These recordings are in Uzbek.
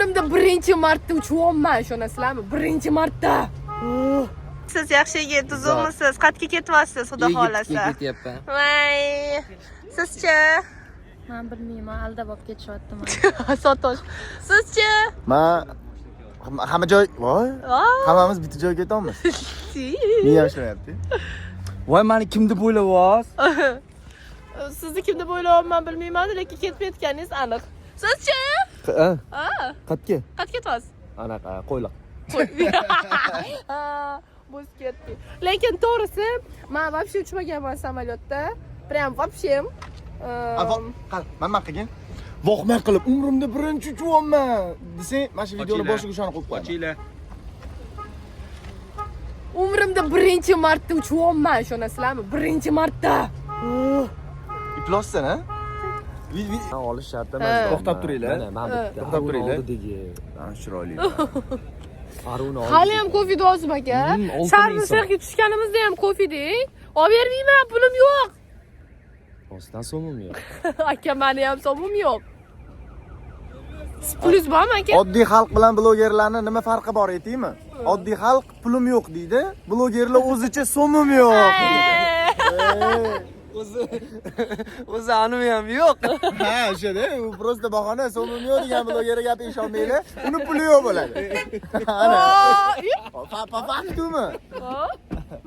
Umrimda birinchi marta uchyapman, ishonasizlarmi? Birinchi marta. Siz yaxshi yigit, tuzukmisiz? Qayerga ketyapsiz, xudo xolasa? Ketyapman. Voy. Sizchi? Men bilmayman, aldab olib ketishyaptimi. Sotosh. Sizchi? Men hamma joy, voy. Hammamiz bitta joyga ketamiz. Nima ishlayapti? Voy, meni kim deb o'ylayapsiz? Sizni kim deb o'ylayapman bilmayman, lekin ketmayotganingiz aniq. Sizchi? Qayerga? Qayerga ketyapsiz? Anaqa, qo'yliq. Bo'z ketdi. Lekin to'g'risi, men вообще uchmaganman samolyotda. Prям вообще. Man qilgan. Voqma qilib umrimda birinchi uchyapman desang, mana shu videoni boshiga shuni qo'yib qo'ying. Umrimda birinchi marta uchyapman, ishonasizlarmi? Birinchi marta. Iplossan, ha? Olish shart emas. To'xtab turinglar. Mana bitta. To'xtab turinglar. Chiroyli. Hali ham kofe dozim aka. Sharm-el-Shayxga tushganimizda ham kofe deng. Olib bermayman, pulim yo'q. Ostan so'mim yo'q. Aka, meni ham so'mim yo'q. Pulingiz bormi aka? Oddiy xalq bilan blogerlarning nima farqi bor aytaymi? Oddiy xalq pulim yo'q deydi, blogerlar o'zicha so'mim yo'q. O'zi animi ham yo'q. Ha, o'shada, u prosta bahona, so'mim yo'q degan blogerga gap eshitolmaylar, uni puli yo'q bo'ladi. Ana. Faktumi?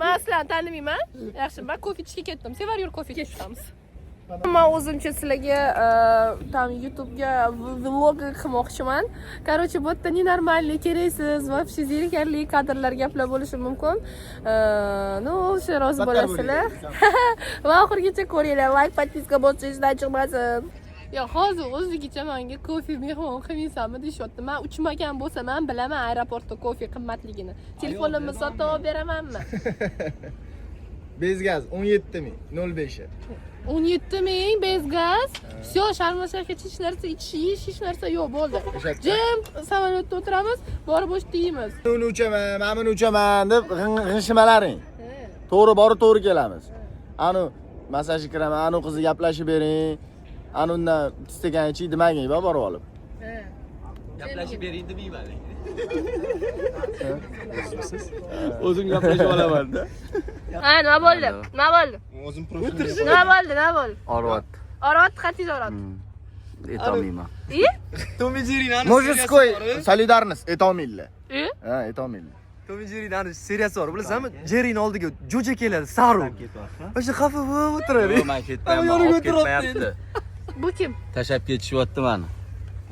Men sizlarni tanimayman. Yaxshi, men kofe ichishga ketdim. Sevar yur kofe ichamiz. Men o'zimcha sizlarga tam YouTube'ga vlog qilmoqchiman. Короче, bu yerda nenormalniy keraksiz, вообще zerikarli kadrlar gaplar bo'lishi mumkin. No, o'sha rozi bo'lasizlar. Va oxirigacha ko'ringlar, like, podpiska bosishdan chiqmasin. Yo, hozir o'zligicha menga kofe mehmon qilmaysanmi deyapti. Men uchmagan bo'lsam ham bilaman aeroportda kofe qimmatligini. Telefonimni sotib olib beramanmi? Bezgaz 17.05. 17 ming bezgaz. Всё, Sharm-el-Shayxga hech narsa yo'q bo'ldi. Jim samolyotda o'tiramiz, borib o'shda yeymiz. Uni uchaman, men buni uchaman deb g'ingshimalaring. To'g'ri borib to'g'ri kelamiz. Anu masajga kiraman, anu qizni gaplashib bering. Anu undan istagan ichi demagin, borib olib. Gaplashib bering demayman. O'zim gaplashib olaman-da. Ha, nima bo'ldi? Nima bo'ldi? O'zim profil. Nima bo'ldi? Orvat. Orvat qanday orvat? Aytolmayman. Tomi Jerry'ni Mujskoy solidarность aytolmaylar. Ha, aytolmaylar. Tomi Jerry'ni seriyasi bor, bilasizmi? Jerry'ning oldiga jo'ja keladi, saru. O'sha xafa bo'lib o'tiradi. Men ketmayman, olib ketmayapti. Bu kim? Tashab ketishyapti meni.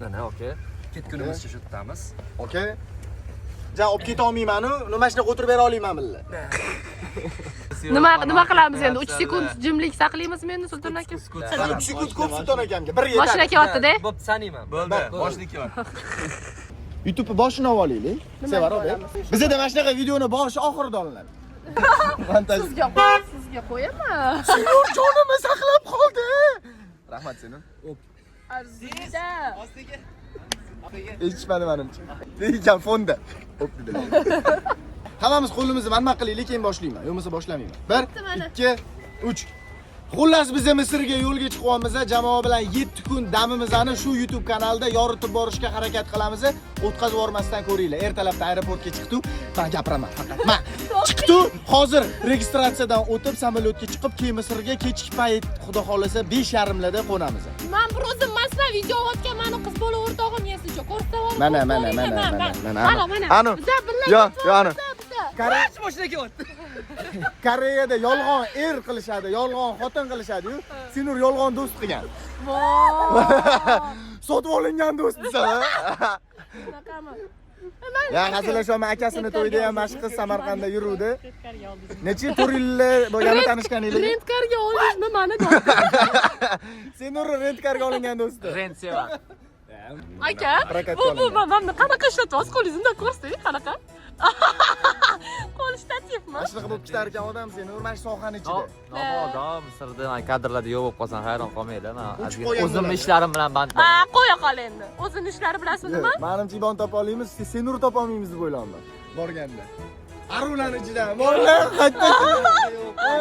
Mana, okey. Ketgunimizcha shu tutamiz. Okey. Ja, olib keta olmayman-u, nima shunday o'tirib bera olmayman-milla. Nima qilamiz endi? 3 sekund jimlik saqlaymizmi endi Sulton aka? 3 sekund ko'p Sulton akamga. Bir yetar. Mashina kelyapti-da. Bo'pti, sanayman. Bo'ldi, boshni kelyapti. YouTube boshini olib olaylik. Sevar aka. Bizda mana shunaqa videoni boshi oxirida olinadi. Sizga qo'yaman. Senor jonimni saqlab qoldi. Rahmat senor. Arzida. Eshitmadi menimcha. Lekin fonda. Hop dedilar. Hammamiz qo'limizni manman qilaylik, keyin boshlayman. Yo'qmasa boshlamayman. 1 2 3. Xullas biz Misrga yo'lga chiqyapmiz. Jamoa bilan 7 kun damimizni shu YouTube kanalida yoritib borishga harakat qilamiz. O'tkazib yubormasdan ko'ringlar. Ertalabda aeroportga chiqdim. Men gapiraman faqat. Men chiqdim. Hozir registratsiyadan o'tib samolyotga chiqib, keyin Misrga kechki payt xudo xolasa 5:30larda qo'namiz. Men bir o'zim masna video o'tgan meni qiz bola o'rtog'im yesicha ko'rsatib. Mana. Anu. Yo, anu. Koreyada yolg'on qilishadi, yolg'on xotin qilishadi-yu. Senur yolg'on do'st qilgan. Sotib olingan do'st desa. Ya, hazillashaman, akasini to'yda ham mashq qiz Samarqandda yuruvdi. Necha 4 yil bo'lgani tanishganinglar? Rentkarga olishmi meni do'st? Senur rentkarga olingan do'sti. Rent sevar. Aka, bu mamni qanaqa ishlatyapsiz? Qo'lingizdan ko'rsating, qanaqa? Qo'l ishtatyapmi? Mana shunaqa bo'lib ketar ekan odam Senur mana shu sohani ichida. Mabodo Misrda kadrlarda yo'q bo'lib qolsam hayron qolmaydi. Uchib qo'ygan O'zimning ishlarim bilan bandman. Ha, qo'ya qol endi. O'zining ishlari bilasizmi? Menimcha ibon topa olamiz, Senur topa olmaymiz deb o'ylayman. Borganda. Arulani ichidan borlar qaytdi.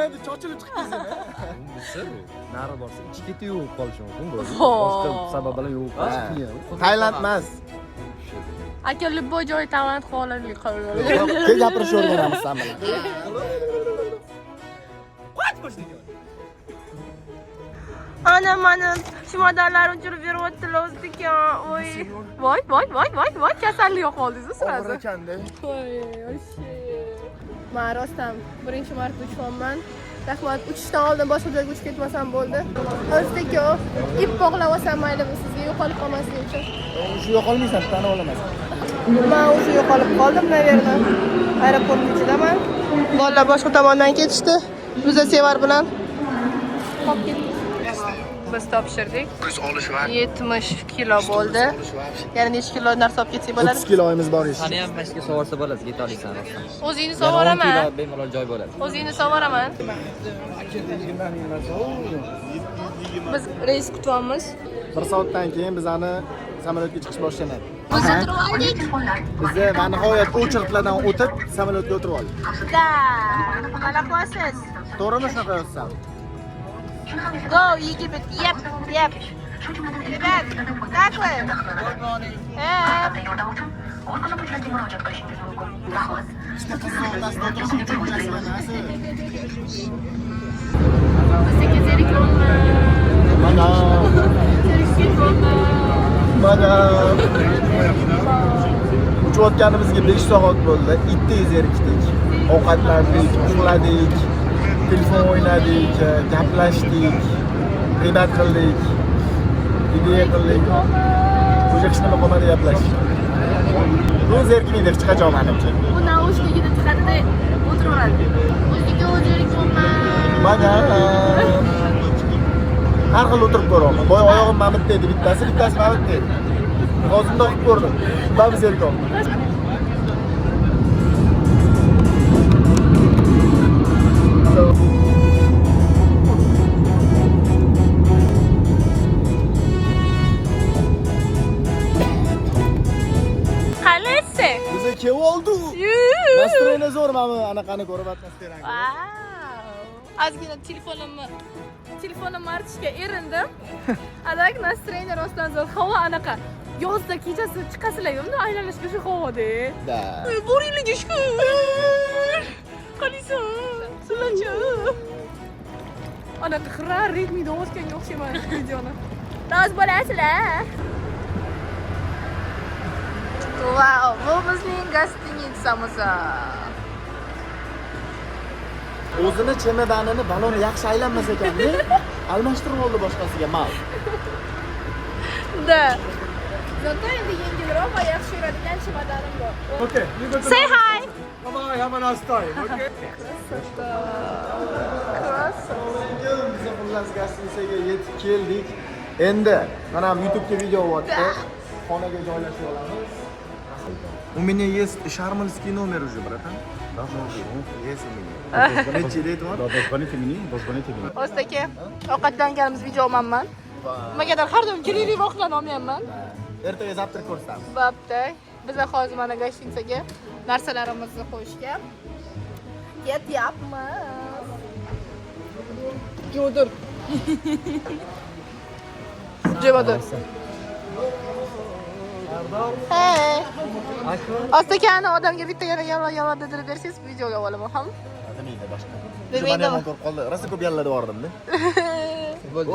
Endi chochilib chiqdingiz. Misr nari borsa ichi keti yo'q qolishi mumkin. Boshqa sabab bilan yo'q qolishi qiyin. Tailand emas. aka любой joy talent xolanli qilib. Keyin gapirishib o'rganamiz sen bilan. Ana mana chimodanlarni uchirib beryaptilar o'ziga. Voy. Voy, kasallik yo'q oldingiz sirazi. Voy, oshi. Men rostdan birinchi marta uchyapman. Rahmat, uchishdan oldin boshqa joyga uchib ketmasam bo'ldi. O'ziga ip bog'lab olsam maylimi sizga yo'qolib qolmaslik uchun. Shu yo'qolmaysan, tanib olaman. Men o'sha yo'qolib qoldim, naverna. Aeroport ichidaman. Bolalar boshqa tomondan ketishdi. Biz Sevar bilan qolib ketdik. Biz topshirdik. 70 kilo bo'ldi. Yana necha kilo narsa olib ketsak bo'ladi? 30 kiloyimiz bor edi. Qani ham mashqga sovorsa bo'ladi, yeta olasan rostdan. O'zingni sovoraman. Bemalol joy bo'ladi. O'zingni sovoraman. Biz reys kutyapmiz. 1 soatdan keyin bizani samolyotga chiqish boshlanadi. O'zi turib oldik. Biz va nihoyat o'chirtlardan o'tib samolyotga o'tirib oldik. Da. Qanaqa qilasiz? To'g'rimi shunaqa yozsam? Go, yigit. Yep. Rебят, как вы? Mana uchayotganimizga 5 soat bo'ldi. Itdek zerikdik. Ovqatlandik, uxladik, telefon o'ynadik, gaplashdik, g'iybat qildik, ideya qildik. O'sha hech nima qolmadi gaplash. Bu zerikmaydi hech qachon menimcha. Bu naushnikida chiqadida o'tiraveradi. O'ziga o'zirik bo'lmay. Mana har xil o'tirib ko'raman. Boya oyog'im mana bitta edi, bittasi mana bitta edi. Hozirda o'qib ko'rdim. Ba'zi zerikam. Qalasi? Bize kim oldu? Nastroyni zo'r mana anaqani ko'rib atmasdan. Wow. Ozgina telefonimni artishga erindim. Adak настроение rostdan zo'r. Havo anaqa. Yozda kechasi chiqasizlar-yu, aylanishga shu havoda. Da. Boringlarga shukur. Qalisa, sizlarchi. Anaqa xira ritmida o'tganga o'xshamayman videoni. Roz bo'lasizlar. Wow, bu bizning gostinitsamiz. O'zini chemodanini baloni yaxshi aylanmas ekan-da. Almashtirib oldi boshqasiga mal. Da. Zato endi yengilroq va yaxshi yuradigan chemodanim bor. Okay. Say hi. Bye, have a nice time. Okay. Biz xullas gostinitsaga yetib keldik. Endi mana YouTube'ga video o'tdi. Xonaga joylashib olamiz. У меня есть шарманский номер уже, братан. Есть у меня. Nechi deydi bor? Позвоните мне. O'staka, ovqatlanganimiz video olmanman. Nimagadir har doim kerakli voqealarni olmayapman. Ertaga zavtrak ko'rsatamiz. Bo'pti. Biz hozir mana gostinitsaga narsalarimizni qo'yishga ketyapmiz. Jo'dir. Jo'dir. Hey. Ostakani odamga bitta yana dedirib bersangiz videoga olaman ham. Demaydi boshqa. Demaydi. Mana ko'rib qoldi. Rosa ko'p yallarda bordim-da.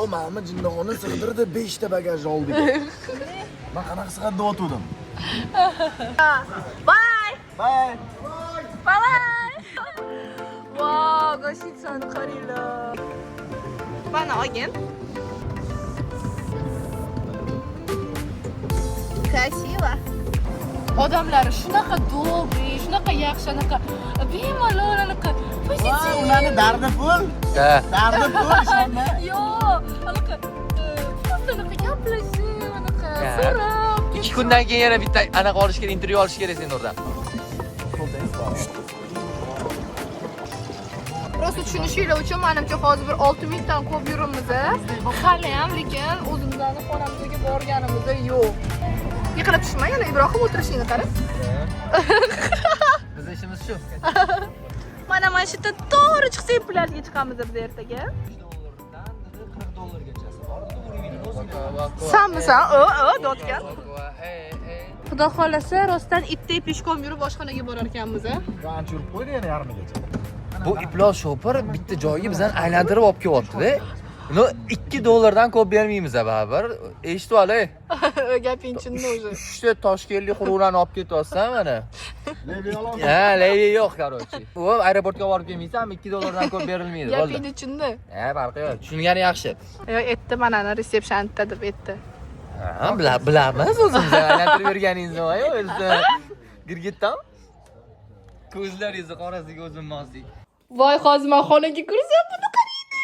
O, mana jinnixona sig'dirdi 5 ta bagaj oldik. Men qanaqa sig'adi deb o'tdim. Bye. Bye. Bye. Wow, gostinitsani qaranglar. Mana olgin. Красиво. Odamlari shunaqa добрый, shunaqa yaxshi, anaqa bemalol anaqa pozitiv. Ularni dardi pul. Ha. Dardi pul ishonma. Yo'q, anaqa anaqa gaplashib, anaqa so'rab. 2 kundan keyin yana bitta anaqa olish kerak, intervyu olish kerak sen o'rdan. Rosa tushunishinglar uchun menimcha hozir bir 6000 dan ko'p yurimiz. Hali ham lekin o'zimizning xonamizga borganimizda yo'q. Yiqilib tushmang, yana Ibrohim o'tirishingni qarang. Bizning ishimiz shu. Mana shu yerda to'g'ri chiqsak plyajga chiqamiz biz ertaga. $40 bor. Sanmisan? Dotgan. Xudo xolasa, rostdan itday peshkom yurib boshxonaga borar ekanmiz, a? Ancha yurib qo'ydi yana yarmigacha. Bu iflos shopir bitta joyiga bizani aylantirib olib kelyapti-da. No $2 ko'p bermaymiz baribir. Eshitib ol, ey. Gaping chinmi o'zi? 3 ta toshkentlik xururani olib ketyapsan mana. Levi ololmaysan. Ha, levi yo'q, qarochi. Bu aeroportga borib kelmaysanmi? $2 ko'p berilmaydi. Bo'ldi. Gaping chinmi? Ha, farqi yo'q. Tushungani yaxshi. Yo'q, aytdi manani resepsiyonda deb aytdi. Ha, bilamiz o'zimiz aylantirib berganingizni voy o'zi. Girgitdan. Ko'zlaringizni qorasiga o'zim mozdek. Voy, hozir men xonaga kirsam, buni qaraydi.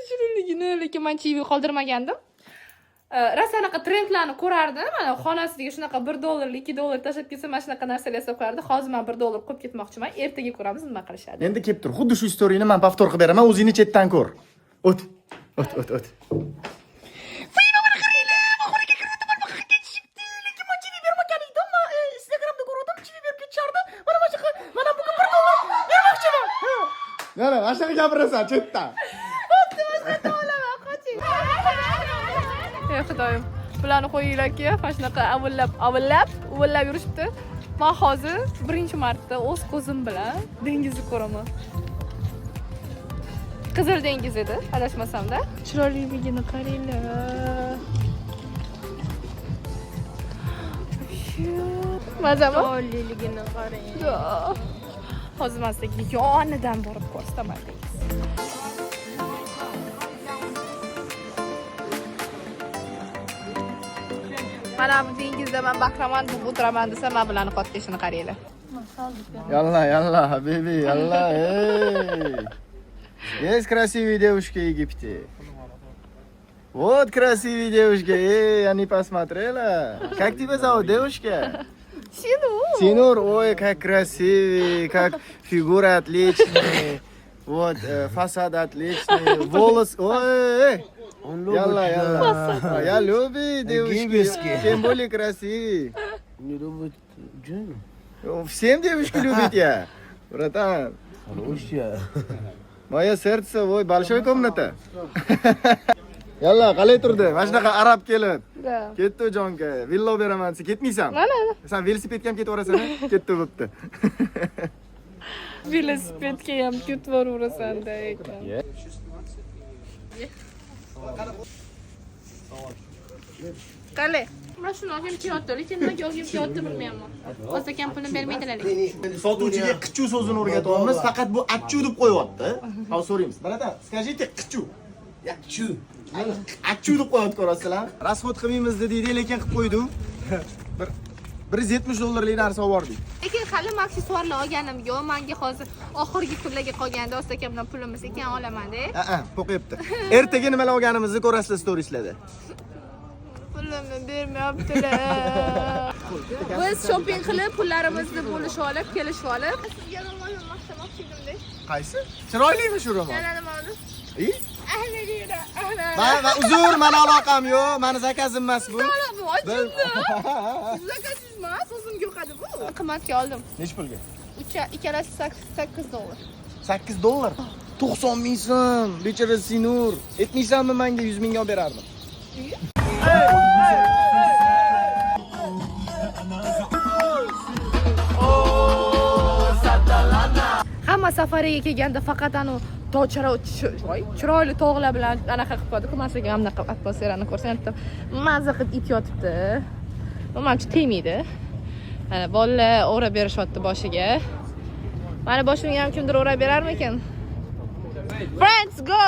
Shirinligini, lekin men chivi qoldirmagandim. Rosa anaqa trendlarni ko'rardim. Mana xonasiga shunaqa $1, $2 tashab ketsa, mana shunaqa narsalar yasab qo'yardi. Hozir men $1 qo'yib ketmoqchiman. Ertaga ko'ramiz nima qilishadi. Endi kelib tur. Xuddi shu storyni men повтор qilib beraman. O'zingni chetdan ko'r. O't. Mana ashtaga gapirasan chetdan. Ey xudoyim, bularni qo'yinglar-ki, mana shunaqa avallab yurishibdi. Men hozir birinchi marta o'z ko'zim bilan dengizni ko'raman. Qizil dengiz edi, adashmasam-da. Chiroyliligini qaranglar. Mazami? Chiroyliligini qarang. Hozir men sizga yonidan borib ko'rsataman. Mana bu dengizda men bahramand bo'lib o'tiraman desa, men bilan qotkashini qaranglar. Yalla, habibi, yalla, ey. Есть красивые девушки в Египте. Вот красивые девушки, эй, я не посмотрела. Как тебя зовут, девушка? Синур, ой, как красивый, как фигура отличная. Вот, фасад отличный, волос, ой, Ялла. Я люблю девушки, тем более красивые. Не любит Джин? Всем девушки любят я, братан. Хорошая. Мое сердце, ой, большой комната. Yalla, qalay turdi? Mana shunaqa arab kelib. Ketdi jonka. Villa beraman, sen ketmaysan. Mana. Sen velosipedga ham ketaverasan, ketdi bo'pti. Velosipedga ham ketaverasan-da ekan. Qale. Men shuni olgim kelyapti, lekin nimaga olgim kelyapti bilmayman. O'zakam pulni bermaydilar. Sotuvchiga qichu so'zini o'rgatyapmiz, faqat bu achchu deb qo'yapti. Hozir so'raymiz. Bratan, skажите qichu. Ya qichu. Achchu deb qo'yapti, ko'rasizlar. Расход qilmaymiz dedi, lekin qilib qo'ydi. Bir $170 narsa oldik. Lekin hali aksessuarlar olganim yo'q. Menga hozir oxirgi kunlarga qolganda o'zakam bilan pulimiz ekan olaman-da. Qo'yibdi. Ertaga nimalar olganimizni ko'rasizlar storieslarda. Pulimni bermayaptilar. Biz shopping qilib, pullarimizni bo'lishib olib, kelishib olib. Sizga ro'molni maqtamoqchi edim-da. Qaysi? Chiroylimi shu ro'mol? Mana nima oldi? Va uzr, meni aloqam yo'q. Meni zakazim emas bu. Zakatsiz emas, o'zim yo'qadi bu. Qimmatga oldim. Nech pulga? Ikkalasi $8. $8. 90 ming so'm. Bechara Sinur. Aytmaysanmi menga 100 mingga olib berardim. Hamma safariga kelganda faqat anu chiroyli tog'lar bilan anaqa qilib qo'ydi. Ko'masaga ham anaqa atmosferani ko'rsatdim. Mazza qilib it yotibdi. Menimcha tegmaydi. Mana bolalar o'rab berishyapti boshiga. Mana boshimga ham kimdir o'rab berarmikin? Friends, go!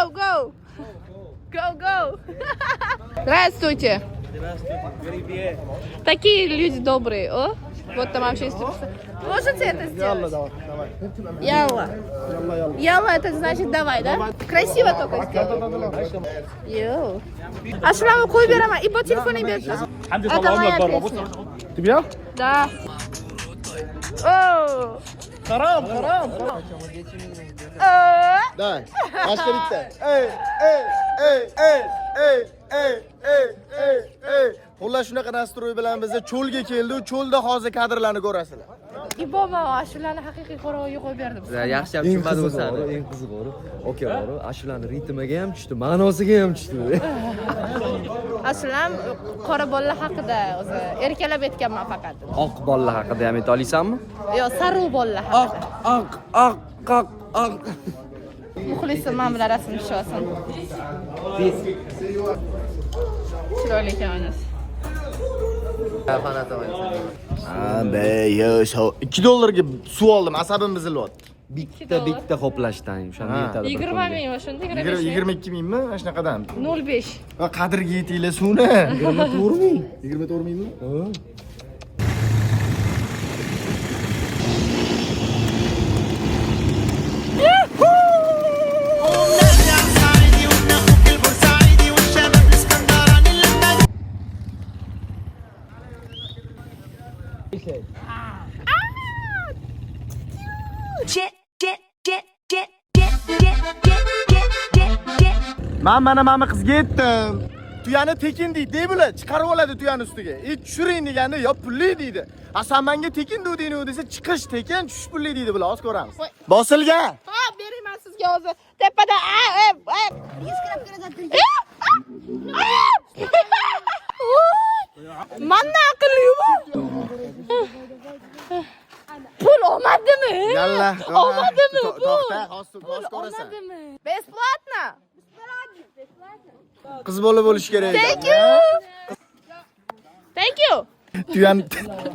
Здравствуйте. Такие люди добрые, о? Вот там вообще инструкция. Можете это сделать? Давай. Ялла, это значит давай, да? Красиво только сделать. Йоу. А шрамы qo'yib beraman. И по телефону берешь. Это моя песня. Тебя? Да. О! Harom. Давай. Başka bitti. Ey. Xullas shunaqa nastroy bilan bizga cho'lga keldi. Cho'lda hozir kadrlarni ko'rasizlar. Iboma ashularni haqiqiy qo'rg'onga qo'yib berdim. Yaxshi ham tushunmadi o'zani. Eng qizig'i, aka bor. Ashulani ritmiga ham tushdi, ma'nosiga ham tushdi. Aslan qora bolalar haqida o'zi erkalab aytganman faqat. Oq bolalar haqida ham ayta olasanmi? Yo, sariq bolalar haqida. Oq. Muxlisim men bilan rasm tushasin. Chiroyli ekansiz. Be, yosh. 2 dollarga suv oldim, asabim buzilyapti. Bitta qoplashdan o'shani yetadi. 20 ming o'shanda 25 ming. 22 mingmi? Mana shunaqadan. 05. Va qadriga yetinglar suvni. 24 ming. 24 mingmi? Mana qizga yetdim. Tuyani tekin deydi, bular chiqarib oladi tuyani ustiga. Tushiring deganda yo pulli deydi. San menga tekin deding desa chiqish tekin, tushish pulli deydi bular, hozir ko'ramiz. Bosilgan. Ha, beraman sizga hozir. Tepada 100 kg kirasan. Manna aqlli bu. Pul olmadimi? Yalla. Olmadimi bu? To'xta, hozir ko'rasan. Бесплатно. Qiz bola bo'lish kerak. Thank you.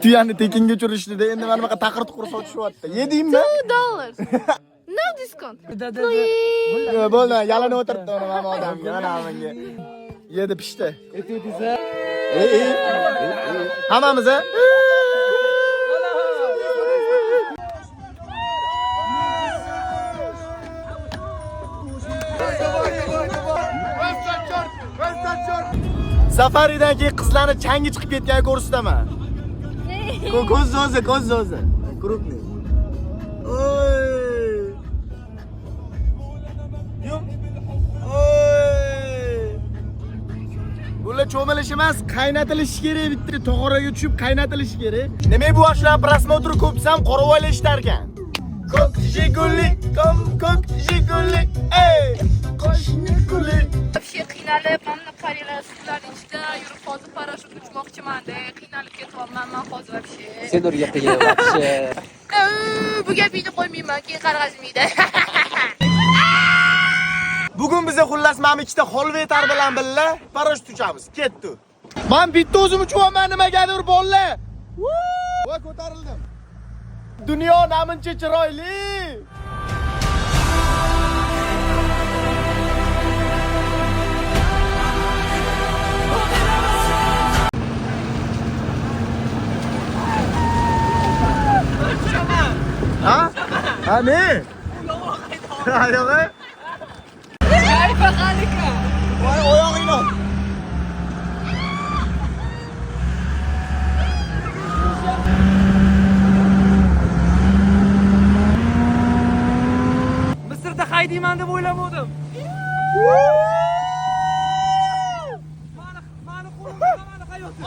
Tuyani tekinga tushirishdi-da, endi mana bunaqa taqir-tuqir sotishyapti. Yedingmi? $2. No discount. Please. Bo'ldi, yalanib o'tiribdi mana odamga, mana menga. Yedi pishdi. Hammamiz a? Safaridan keyin qizlarni changi chiqib ketgan ko'rsataman. Ko'z zo'zi. Krupniy. Oy. Yum. Oy. Bular cho'milish emas, qaynatilishi kerak, bitta tog'oraga tushib qaynatilishi kerak. Nima bu yoshlar prosmotr ko'psam qoravoylar ishlar ekan. Ko'k jiguli, ko'k jiguli. Ey! Qo'shni guli. Вообще qiynalib, mana qarilar suvlar ichida yurib hozir parashyut uchmoqchiman-da. Qiynalib ketyapman men hozir вообще. Sen o'rga qiyin вообще. Bu gapingni qo'ymayman, keyin qarg'ashmaydi. Bugun biza xullas mana ikkita holvetar bilan birga parashyut uchamiz. Ketdi. Men bitta o'zim uchaman nimagadir bolalar. Voy ko'tarildim. Dunyo namuncha chiroyli. Ha ne? Ayog'i? Kayfa qalika. Voy oyog'ingni. Misrda haydayman deb o'ylamadim. Mani qo'limda mani hayotim.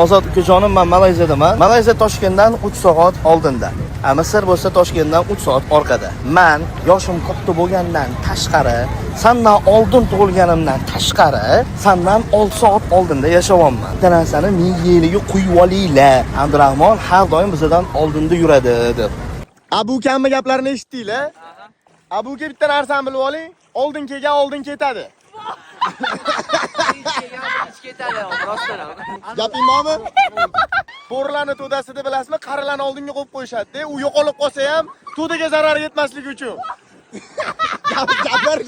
Ozod ukajonim, men Malayziyadaman. Malayziya Toshkentdan 3 soat oldinda. Misr bo'lsa Toshkentdan 3 soat orqada. Men yoshim katta bo'lgandan tashqari, sendan oldin tug'ilganimdan tashqari, sendan 6 soat oldinda yashayapman. Bitta narsani miyaliga qo'yib olinglar. Abdurahmon har doim bizdan oldinda yuradi deb. Abu kammi gaplarini eshitdinglar? Abuga bitta narsani bilib oling, oldin kelgan oldin ketadi. Gaping bormi? Bo'rlarni to'dasida bilasizmi? Qarilarni oldinga qo'yib qo'yishadi. U yo'qolib qolsa ham to'daga zarar yetmasligi uchun.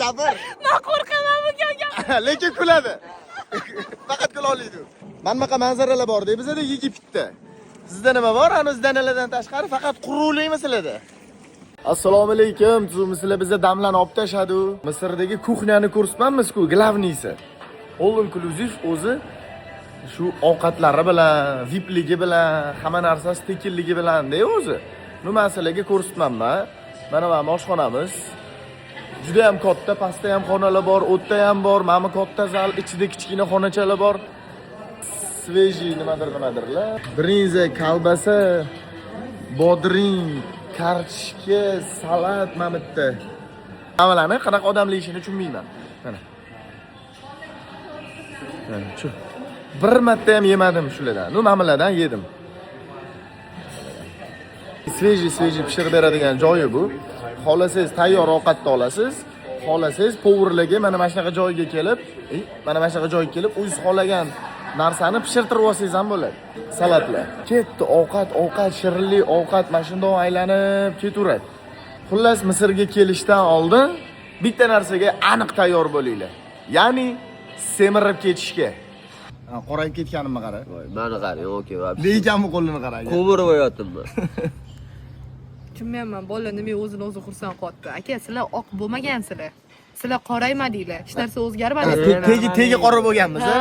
Gapir. Men qo'rqaman bu gapga. Lekin kuladi. Faqat kula oladi. Mana bunaqa manzaralar bor-da, bizda Yigitda. Sizda nima bor? Anizda nimalardan tashqari faqat quruqlikmi sizlarda? Assalomu alaykum. Sizlar bizga damlarni olib tashadi. Misrdagi kuxnyani ko'rsatmanmiz-ku, glavniysi. All inclusive o'zi shu ovqatlari bilan, vipligi bilan, hamma narsasi tekinligi bilan-da o'zi. Nima masalaga ko'rsatmanman. Mana bu oshxonamiz. Juda ham katta, pastda ham xonalar bor, o'tda ham bor, mana katta zal, ichida kichkina xonachalar bor. Sveji nimadirlar. Brinza, kolbasa, bodring, kartoshka, salat mana bitta. Amalarni qanaqa odamlik ishini tushunmayman. Mana. Mana shu. Bir marta ham yemadim shulardan. No, mamalardan yedim. Sveji pishirib beradigan joyi bu. Xohlasangiz tayyor ovqatni olasiz. Xohlasangiz povurligi mana shunaqa joyga kelib, o'zingiz xohlagan narsani pishirtirib olsangiz ham bo'ladi. Salatlar. Ketdi ovqat, shirinli ovqat mana shunday aylanib ketaveradi. Xullas Misrga kelishdan oldin bitta narsaga aniq tayyor bo'linglar. Ya'ni semirib ketishga. Qorayib ketganimni qara. Mani qarang, okey, va. Lekamni qo'lini qarang. Ko'mirib o'yotibman. Tushunmayapman, bola nima o'zini o'zi xursand qilyapti. Aka, sizlar oq bo'lmagansizlar. Sizlar qoraymadinglar. Hech narsa o'zgarmadi. Tegi qora bo'lganmiz, ha?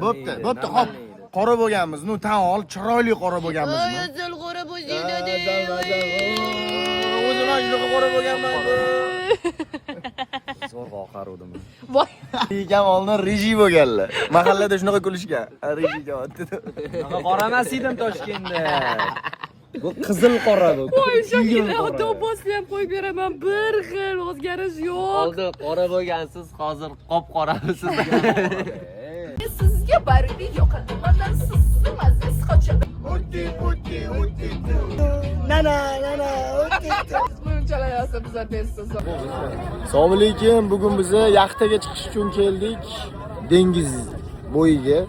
Bo'pti, hop. Qora bo'lganmiz. Nu tan ol, chiroyli qora bo'lganmiz. O'zil qora bo'zinglar O'zim ham shunaqa qora bo'lganman. Zo'rg'a oqaruvdim. Voy. Lekan oldin reji bo'lganlar. Mahallada shunaqa kulishgan. Reji javob. Qora emas edim Toshkentda. Bu qizil qora bu. Voy, shunga avtobusni ham qo'yib beraman. Bir xil o'zgarish yo'q. Oldin qora bo'lgansiz, hozir qop-qorasiz. Sizga baribir yoqadiganlar sizni mazasi qochadi. Nana. Bunchalar yasa bizlar tezsiz. Assalomu alaykum. Bugun biz yaxtaga chiqish uchun keldik. Dengiz bo'yiga.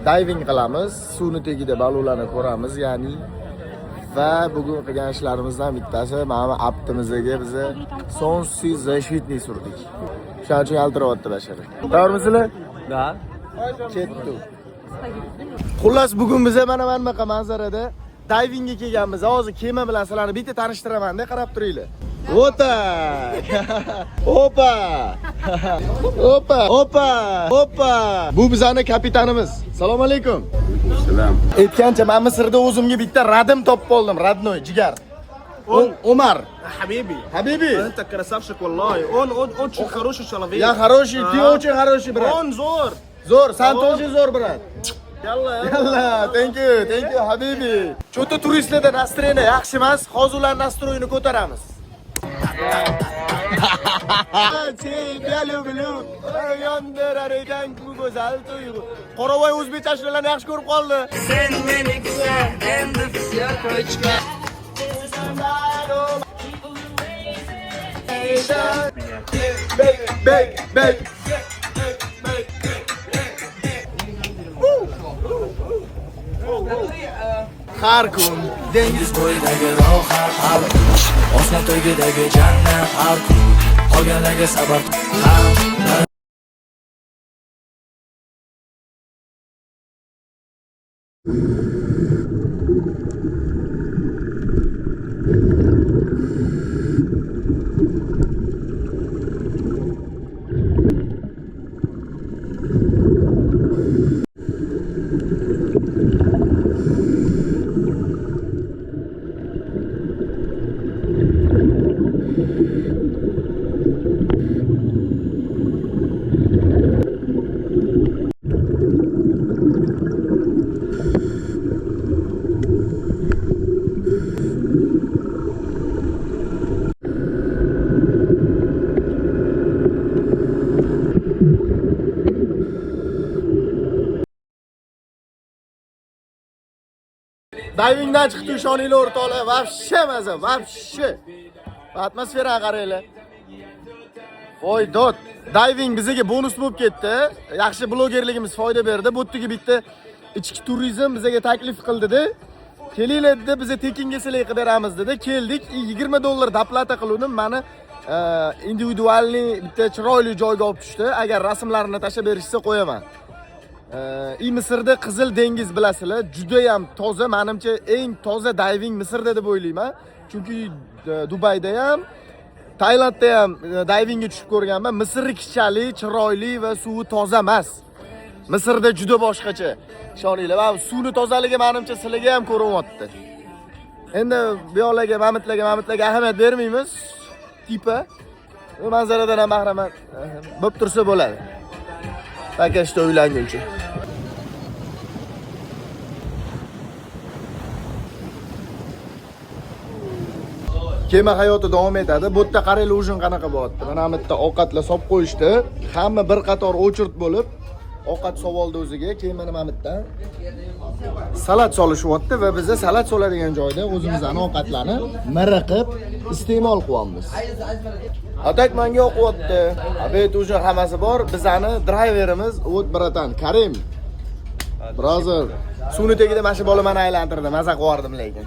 Diving qilamiz. Suvni tagida baliqlarni ko'ramiz, ya'ni va bugun qilgan ishlarimizdan bittasi mana aptimizga biz sonsiz защитный surdik. Shuning uchun yaltiryapti bashara. Tayyormisizlar? Da. Ketdi. Xullas bugun biz mana bunaqa manzarada divingga kelganmiz. Hozir kema bilan sizlarni bitta tanishtiraman-da, qarab turinglar. Ota! Opa! Bu bizning kapitanimiz. Assalomu alaykum. Assalom. Aytgancha men Misrda o'zimga bitta radim topib oldim, radnoy, jigar. Umar. حبيبي Habibi. انت красавчик والله он очень хороший человек Ya хороший, ты очень хороший, брат. он зор Zo'r, sen тоже zo'r, брат. يلا Thank you, Habibi. Cho'ta turistlarda настроение yaxshi emas, hozir ular nastroyini ko'taramiz. Тебя люблю. Yondirar ekan bu go'zal tuyg'u. Qoravoy o'zbekcha ashulalarni yaxshi ko'rib qoldi. Sen meniki, endi все точка. Bek. Har kun dengiz bo'yidagi rohat har osmon tagidagi jannat har kun qolganlarga sabab Divingdan chiqdi ishoninglar o'rtoqlar, vobshe maza, vobshe. Atmosferaga qaranglar. Voy dod, diving bizga bonus bo'lib ketdi. Yaxshi blogerligimiz foyda berdi. Bu yerga bitta ichki turizm bizga taklif qildi-da. Kelinglar dedi, biz tekinga sizlarga qilib beramiz dedi. Keldik, $20 doplata qiluvdim. Meni individualniy bitta chiroyli joyga olib tushdi. Agar rasmlarini tashlab berishsa qo'yaman. Misrda Qizil dengiz bilasizlar, juda ham toza, menimcha eng toza diving Misrda deb o'ylayman. Chunki Dubayda ham, Tailandda ham divingga tushib ko'rganman. Misrkichalik, chiroyli va suvi toza emas. Misrda juda boshqacha. Ishoninglar, va suvni tozaligi menimcha sizlarga ham ko'rinyapti. Endi bu yoqlarga, mamitlarga ahamiyat bermaymiz. Tipa bu manzaradan ham bahramand bo'lib tursa bo'ladi. Pakashda uylanguncha. kema hayoti davom etadi. Bu yerda qaranglar ujin qanaqa bo'lyapti. Mana bu yerda ovqatlar solib qo'yishdi. Hamma bir qator o'chirt bo'lib ovqat sovoldi o'ziga. Keyin mana bu yerda salat solishyapti va biz salat soladigan joyda o'zimizning ovqatlarni miriqib iste'mol qilyapmiz. Atak manga o'qiyapti. Abet ujin hammasi bor. Bizani driverimiz o't bratan Karim. Brother, suvni tagida mana shu bola meni aylantirdi. Maza qilardim lekin.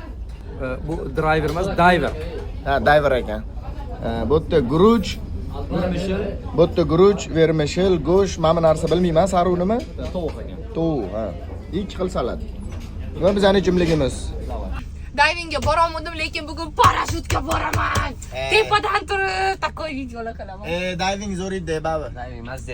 Bu driver emas, diver. Ha, diver ekan. Bu yerda guruch, bu yerda guruch, vermishel, go'sht, mana bu narsa bilmayman, saru nima? Tovuq ekan. Tovuq, ha. Ikki xil salat. Va bizning ichimligimiz. Divingga borolmadim, lekin bugun parashyutga boraman. Tepadan turib takoy videolar qilaman. Diving zo'r edi, baba. Diving mazza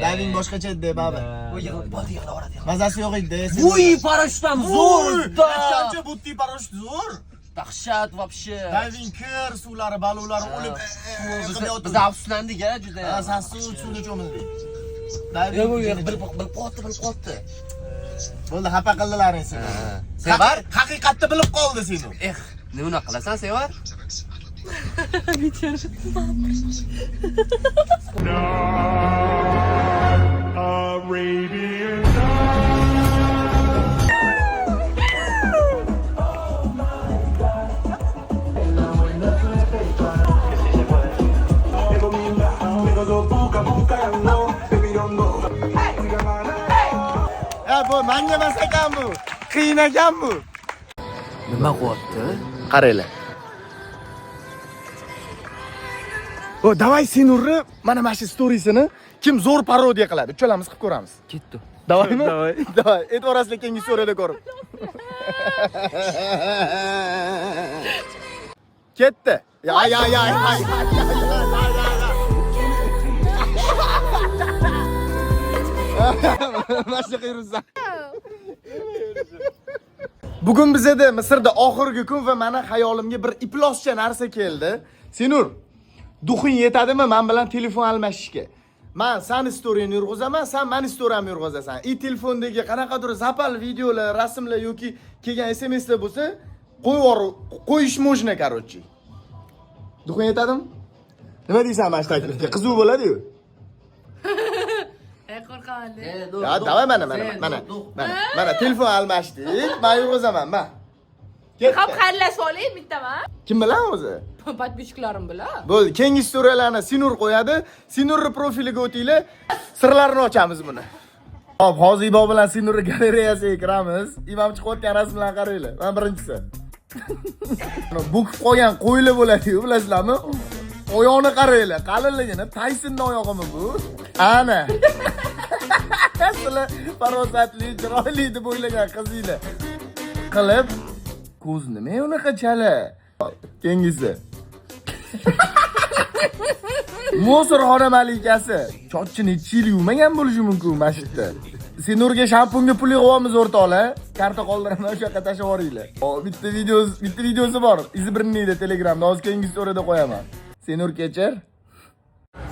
Diving boshqacha edi, baba. Bu yig'iladi. Mazasi yo'q edi. Uy, parashyut ham zo'rda. Qancha butti parashyut zo'r. Dahshat вообще. Diving kir, suvlari, baluvlari o'lib. Biz afsuslandik-a juda. Asas suvni cho'mildik. Yo'q, bilib qoldi. Bo'ldi, xafa qildilaring seni. Sevar? Haqiqatni bilib qoldi seni. Nima unaqa qilasan, Sevar? Bu menga emas ekan bu. Qiyin ekan bu. Nima qilyapti? Qaranglar. O, davay Senurni mana mana shu storiesini kim zo'r parodiya qiladi? Uchalamiz qilib ko'ramiz. Ketdi. Davaymi? Davay. E'tiborasizlar keyingi storiyada ko'rib. Ketdi. Ya. Mashina qiyrusan. Bugun bizda Misrda oxirgi kun va meni xayolimga bir iploscha narsa keldi. Senur, duxing yetadimi men bilan telefon almashishga? Men seni storyini yurg'izaman, sen meni storyimni yurg'izasan. Telefondagi qanaqadir zapal videolar, rasmlar yoki kelgan SMSlar bo'lsa, qo'yish mojna, короче. Duxing yetadimi? Nima deysan mana shu taklifga? Qiziq bo'ladi-yu. Qo'rqaman. Ya, davay mana telefon almashdik. Men yurg'izaman, men. Qap xarlash olaylik bittaman. Kim bilan o'zi? Podpishchiklarim bilan. Bo'ldi, keyingi storylarni Sinur qo'yadi. Sinurning profiliga o'tinglar, sirlarini ochamiz buni. Hop, hozir Ibo bilan Sinurning galereyasiga kiramiz. Imom chiqayotgan rasmlarni qaranglar. Men birinchisi. Bukib qolgan qo'ylar bo'ladi-yu, bilasizlarmi? Oyoqni qaranglar, qalinligini, Taysonning oyog'imi bu? Ana. Sizlar farosatli, chiroyli deb o'ylagan qizinglar. Qilib ko'z nima unaqa chala? Kengisi. Mo'sirxona malikasi. Chochini chili yumagan bo'lishi mumkin masjidda. Senurga shampunga pul yig'yapmiz o'rtoqlar. Karta qoldiraman, o'sha yoqqa tashlab yuboringlar. Bitta videosi bor. Izbirniyda Telegramda, hozir keyingi storyada qo'yaman. Senur kechir.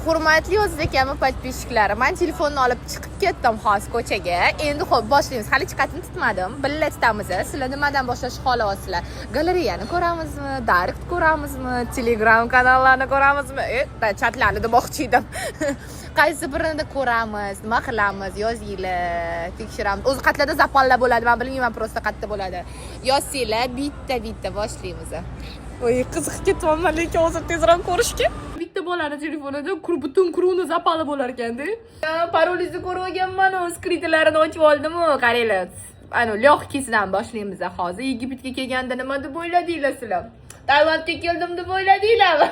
Hurmatli o'zbekami podpishchiklarim, men telefonni olib chiqib ketdim hozir ko'chaga. Endi xo'p, boshlaymiz. Hali chiqatni tutmadim. Birga tutamiz. Sizlar nimadan boshlashni xohlayapsizlar? Galereyani ko'ramizmi? Direct ko'ramizmi? Telegram kanallarni ko'ramizmi? Chatlarni demoqchi edim. Qaysi birini ko'ramiz? Nima qilamiz? Yozinglar, tekshiramiz. O'zi qatlarda zapallar bo'ladi. Men bilmayman, prosta qayerda bo'ladi. Yozsanglar, bitta boshlaymiz. Oy, qiziq ketyapman, lekin hozir tezroq ko'rishga. Bitta bolani telefonida butun kruni zapali bo'lar ekanda. Parolingizni ko'rib olganman, skritlarini ochib oldim-ku, qaranglar. Ana, lyoxkisidan boshlaymiz hozir. Yigitga kelganda nima deb o'yladinglar sizlar? Taylandga keldim deb o'yladinglarmi?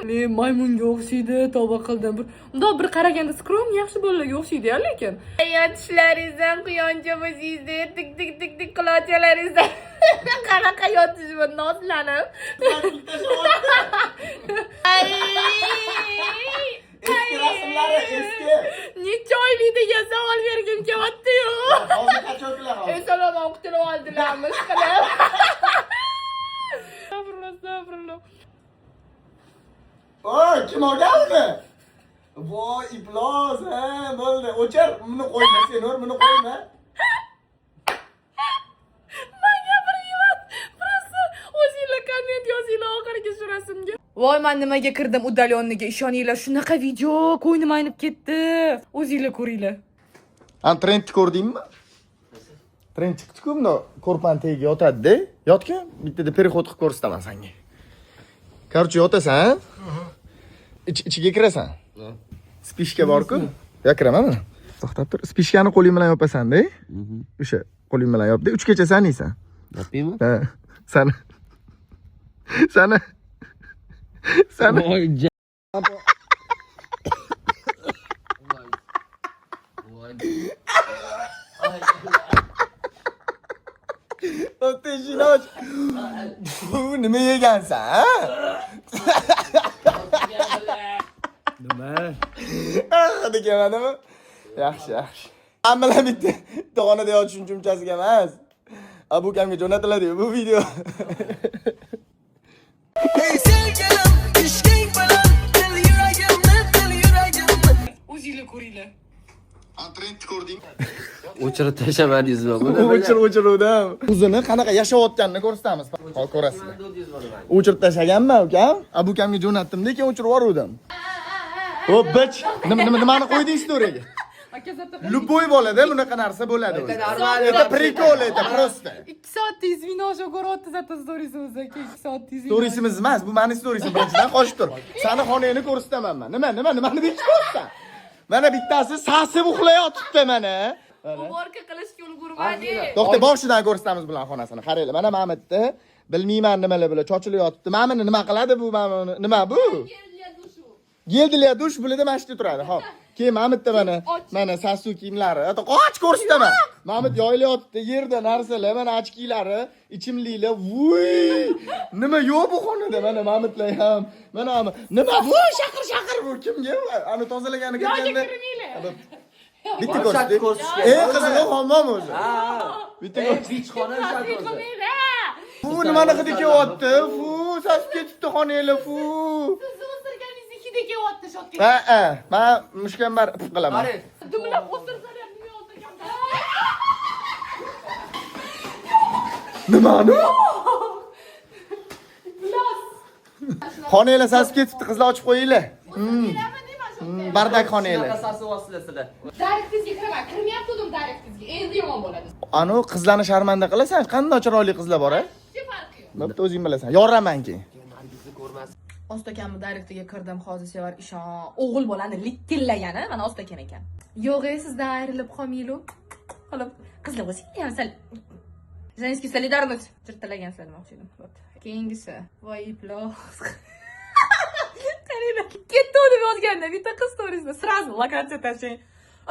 Men maymunga o'xshaydi, tavba qildim. Bundoq bir qaraganda skrom yaxshi bolalarga o'xshaydi-ya, lekin. Yotishlaringizdan quyoncha bo'lsingizda, tik qilotganlaringizdan. Qanaqa yotishmi, nozlanib. Eski rasmlari eski. Necha oylik degan savol bergim kelyapti-yu. Hozir qachonlar hozir? Salom o'qitib oldilarmi, qilib. Astagfirullah. Oy, kim olganmi? Voy, iflos, ha, bo'ldi. O'char, buni qo'yma, Senur, buni qo'yma. Men gapirmayman. Prosta o'zinglar komment yozinglar, oxirgi nimaga shu rasmga? Voy, men nimaga kirdim udalyonniga? Ishoninglar, shunaqa video ko'nglim aynib ketdi. O'zinglar ko'ringlar. Trendni ko'rdingmi? Trend chiqdi-ku, buni ko'rpan tagiga yotadi-da. Yotku, bittada переход qilib ko'rsataman senga. Короче, yotasan, ichiga kirasan. Spishka bor-ku. Yo, kiraman men. To'xtab tur. Spishkani qo'ling bilan yopasan-da. O'sha qo'ling bilan yopdi. 3 gacha san yeysan. Yopaymi? Ha, sana. Voy, Otishinoch. Bu nima yegansan, ha? nima? Hadi kelmadimi? Yaxshi. Hammalar bitta xonada yotish uchunchasiga emas. Bu kamga jo'natiladi bu video. O'zinglar ko'ringlar. Trendni ko'rding? O'chirib tashlamadingiz buni. O'chiruvdim. O'zini qanaqa yashayotganini ko'rsatamiz. Hozir ko'rasizlar. O'chirib tashlaganman, ukam. Bu kamga jo'natdim-da, keyin o'chirib yubordim. Hop, bich. Nimani qo'yding storiyaga? Любой bo'ladi, bunaqa narsa bo'ladi. Это прикол, это просто. 2 soatdingiz vinoja ko'ryapti, zata storiysimiz aka. 2 soatdingiz. Storiysimiz emas, bu meni storiysim. Birinchidan qochib tur. Sani xonangni ko'rsataman men. Nimani bekityapsan? Mana bittasi sasib uxlayotibdi mana. Uborka qilishga ulgurmadi. To'xta, boshidan ko'rsatamiz bular xonasini. Qaranglar, mana Mamatni bilmayman nimalar bilan chochilayotibdi. Mana nima qiladi bu? Nima bu? Geldilar dush bulida mana shu turadi. Xo'p. Keyin Mamatda mana sasu kiyimlari. Ata qoch ko'rsataman. Mamat yoyilayotibdi, yerda narsalar, mana ochkilari, ichimliklar. Vuy! Nima yo'q bu xonada? Mana Mamatlar ham. Mana nima bu? Shaqir bu kimga? Ani tozalagani kirganda. Bitta ko'rsatdi. Qizig'i hammom o'zi. Bitta Bichxona Bu nimani hidi kelyapti? Fu, sasib ketibdi xonanglar, fu. Hidi kelyapti shotga. Ha, men mushkambar qilaman. Dumlab o'stirsalar nima oldigan? Nimani? Xonanglar sasib ketibdi, qizlar ochib qo'yinglar. Bardak xonanglar. Asasi vositasida. Daraktingizga kiraman. Kirmayapti-dim daraktingizga. Endi yomon bo'ladi. Anu qizlarni sharmanda qilasan, qanday chiroyli qizlar bor, a? Nima farqi yo'q? Bo'pti, o'zing bilasan. Yoraman keyin. Ostakamni direktiga kirdim, hozir sevar ishon. O'g'il bolani likkillagani mana ostakam ekan. Yo'q, sizdan ayrilib qolmaylik. Qolib, qizlar bo'lsa ham sal. Женский солидарность tirtalagansan demoqchi edim. Keyingisi. Voy iplos. Qaranglar, ketdi deb yozganda bitta qiz storiesida сразу lokatsiya tashlang.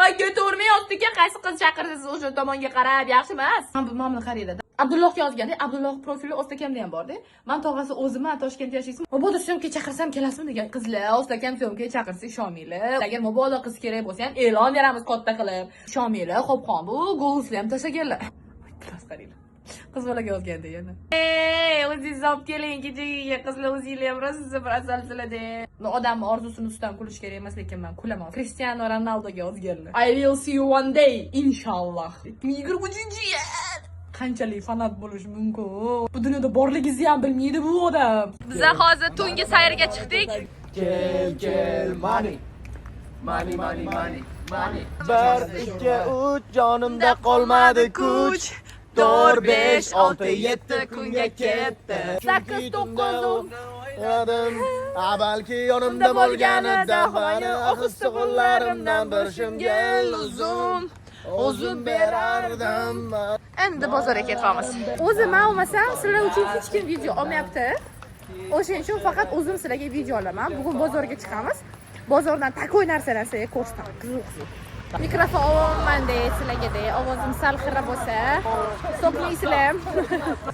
Ay, ketavermay ostiga qaysi qiz chaqirsiz o'sha tomonga qarab, yaxshi emas. Mana qaranglar. Abdulloh yozganda, Abdulloh profili ostakamda ham bor-da. Men tog'asi o'zim Toshkentda yashayman. Mabodo syomka chaqirsam kelasizmi degan qizlar, ostakam syomka chaqirsa ishonmanglar. Agar mabodo qiz kerak bo'lsa ham e'lon beramiz katta qilib. Ishonmanglar, xo'pxon bu Google ham tashlaganlar. Qiz qaranglar. Qiz bolaga yozganda yana. O'zingiz olib keling kechaga qizlar o'zinglar ham rostsa bir asalsilada. Odam orzusini ustidan kulish kerak emas, lekin men kulaman. Cristiano Ronaldoga yozganlar. I will see you one day, inshaalloh. 2023-yil. Qanchalik fanat bo'lish mumkin? Bu dunyoda borligingizni ham bilmaydi bu odam. Biz hozir tungi sayrga chiqdik. Kel, money. 1 2 3 jonimda qolmadi kuch. 4 5 6 7 kunga ketdi. 8 9 Yadim, balki yonimda bo'lganida meni ohista qo'llarimdan bir shimgil o'zim berardim. Endi bozorga ketamiz. O'zim olmasam, sizlar uchun hech kim video olmayapti. O'shaning uchun faqat o'zim sizlarga video olaman. Bugun bozorga chiqamiz. Bozordan takoy narsalar sizlarga ko'rsataman. Qiziq. Mikrofon olmanda sizlarga ovozim sal xira bo'lsa, hisoblaysizlar.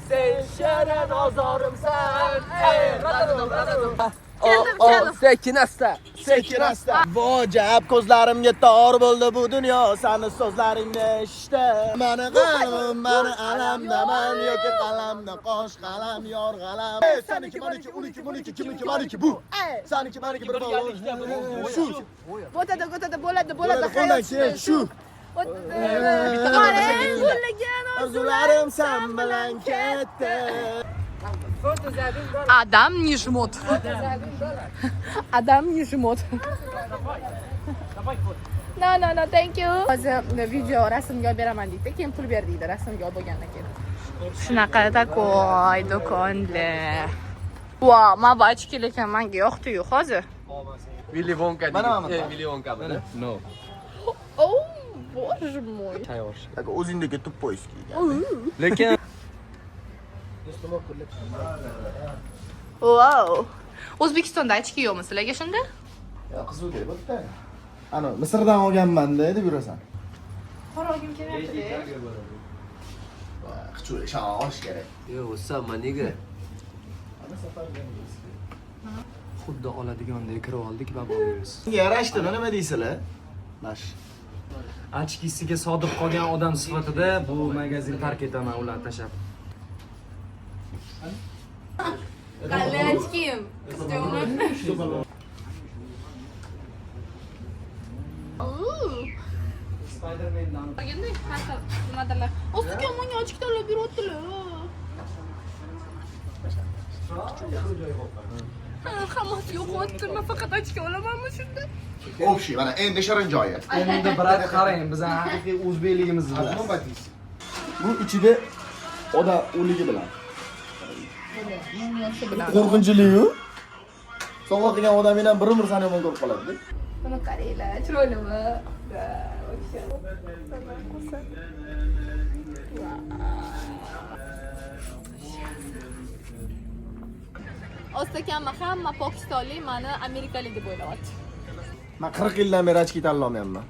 Sen sharan ozorimsan. Sekin asta. Vojab ko'zlarimga tor bo'ldi bu dunyo, sani so'zlaringni eshitib. Mani qalbim, mani alamdaman, yoki qalamda qosh qalam, yor qalam. Saniki, maniki, uniki, buniki, kimniki, maniki bu. Saniki, maniki bir bo'ladi. Shu. Bo'ladi, qo'ldan keyin shu. Arzularim sen bilan ketdi. Adam не жмот. Adam не жмот. No, thank you. Hozir video rasmga olib beraman deydi. Keyin pul ber deydi rasmga olib bo'lgandan keyin. Shunaqa takoy do'konlar. Wow, mana bu ochkilar ekan, menga yoqdi-yu hozir. Willy Wonka. Mana. Willy Wonka. No. Oh, bоже мой. Так o'zingdagi tuppoyski. Lekin Wow. O'zbekistonda ochki yo'qmi sizlarga shunda? Ya qiziq bo'pti. Ana Misrdan olganman-da deb yurasan. Qarogim kelyapti. Qichur olish kerak. Yo, o'sama nega? Xuddi oladigandek kirib oldik va bo'lamiz. Yarashdi, nima deysizlar? Mash. ochkisiga sodiq qolgan odam sifatida bu magazin tark etaman ularni tashlab. Qanday ochkim? Spider-Man'dan Endi qanaqa nimadirlar. O'ziga menga ochki tanlab beryaptilar. Hammasi yo'qotdi, men faqat ochki olamanmi shunda? Общий, mana endi shirin joyi. endi birat qarang, bizning haqiqiy o'zbekligimizni bilasiz. Bu ichida odam o'ligi bilan. Qo'rqinchli-yu. Sovg'a qilgan odamingdan bir sani yomon ko'rib qoladi. Buni qaranglar, chiroylimi? Ostakamma hamma pokistonlik meni amerikalik deb o'ylayapti. Men 40 yildan beri ochki tanlamayapman.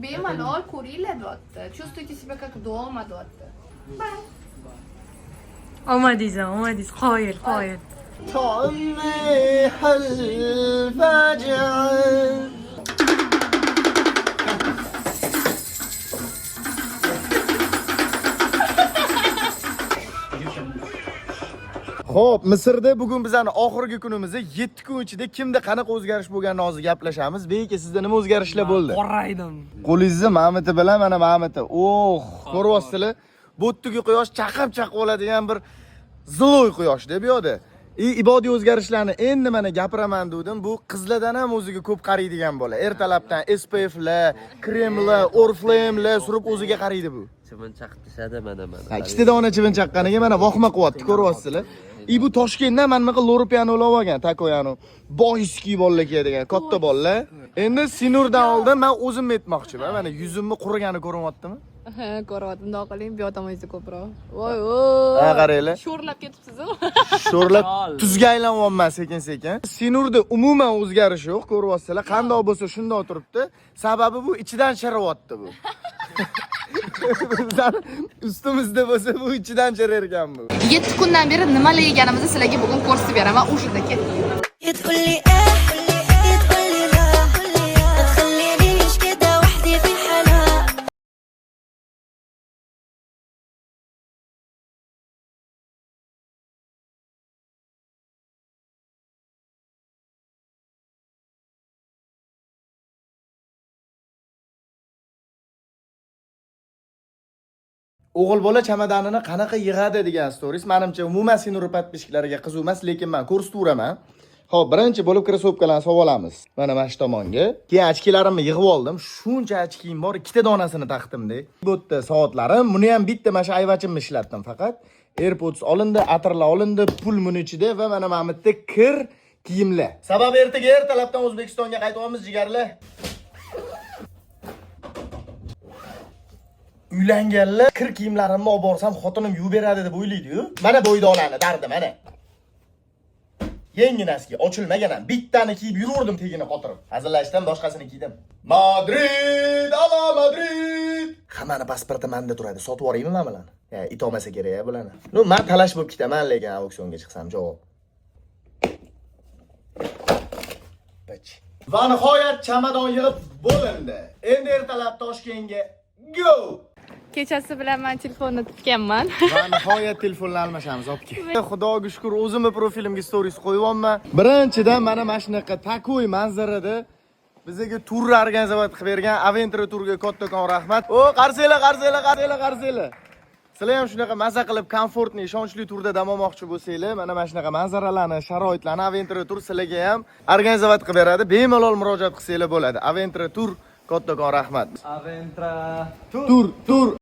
Bemalol ko'ringlar deyapti. Чувствуйте себя как дома deyapti. Omadingiz, qoyil. طعمي حل الفاجعة. Xo'p, Misrda bugun bizning oxirgi kunimiz 7 kun ichida kimda qanaqa o'zgarish bo'lganini hozir gaplashamiz. Beki, sizda nima o'zgarishlar bo'ldi? Qoraydim. Qo'lingizni Mamati bilan mana Mamati. Ko'ryapsizlar? Bu yerdagi quyosh chaqib oladigan bir ziloy quyosh deb yo'di. Ibodiy o'zgarishlarni endi mana gapiraman dedim. Bu qizlardan ham o'ziga ko'p qaraydigan bola. Ertalabdan SPFlar, kremlar, Oriflame'lar surib o'ziga qaraydi bu. Chivin chaqtishadi mana. Ikkita dona chivin chaqqaniga mana vohma qilyapti, ko'ryapsizlar. Bu Toshkentdan mana bunaqa Loropiani olib olgan, takoyani. Boyski bolalar kiyadigan, katta bolalar. Endi Sinurdan oldin men o'zim aytmoqchiman. Mana yuzimni qurigani ko'ryaptimi? Ha, ko'ryapti. Bundoq qiling, bu yotamoysiz ko'proq. Voy. Ha, qaranglar. Sho'rlab ketibsiz-ku. Sho'rlab tuzga aylanyapman sekin-sekin. Sinurda umuman o'zgarish yo'q, ko'ryapsizlar. Qanday bo'lsa shunday turibdi. Sababi bu ichidan chiriyapti bu. Ustimizda bo'lsa bu ichidan chirayotgan bu. 7 kundan beri nimalar yeganimizni sizlarga bugun ko'rsatib beraman. O'shada ketdik. O'g'il bola chamadanini qanaqa yig'adi degan stories menimcha umuman Sinur podpishchilariga qiziq emas, lekin men ko'rsataveraman. Xo'p, birinchi bo'lib krossovkalarni sotib olamiz. Mana shu tomonga. Keyin ochkilarimni yig'ib oldim. Shuncha ochkim bor, ikkita donasini taqdimda. Bu yerda soatlarim, buni ham bitta mana shu ayvachimni ishlatdim faqat. AirPods olindi, atirlar olindi, pul buni ichida va mana bu yerda kir kiyimlar. Sababi ertaga ertalabdan O'zbekistonga qaytyapmiz jigarlar. Uylanganlar kir kiyimlarimni olib borsam xotinim yuvib beradi deb o'ylaydi-yu. Mana bo'ydolani dardi mana. Yenginasiga ochilmagan ham bittani kiyib yurardim tegini xotirib. Hazillashdan boshqasini kiydim. Madrid, ala Madrid. Hammani pasporti menda turadi. Sotib yuboraymi men bilan? It olmasa kerak bularni. No, men talash bo'lib ketaman, lekin auksionga chiqsam javob. Va nihoyat chamadon yig'ib bo'lindi. Endi ertalab Toshkentga go. Kechasi bilan men telefonni tutganman. Va nihoyat telefonlar almashamiz, obke. Xudoga shukr, o'zimni profilimga stories qo'yyapman. Birinchidan mana shunaqa takoy manzarada bizga tur organizatsiya qilib bergan Aventura turga kattakon rahmat. O, qarsanglar. Sizlar ham shunaqa maza qilib, komfortli, ishonchli turda dam olmoqchi bo'lsanglar, mana shunaqa manzaralarni, sharoitlarni Aventura Tur sizlarga ham organizovat qilib beradi. Bemalol murojaat qilsanglar bo'ladi. Aventura Tur kattakon rahmat. Aventra. Tur.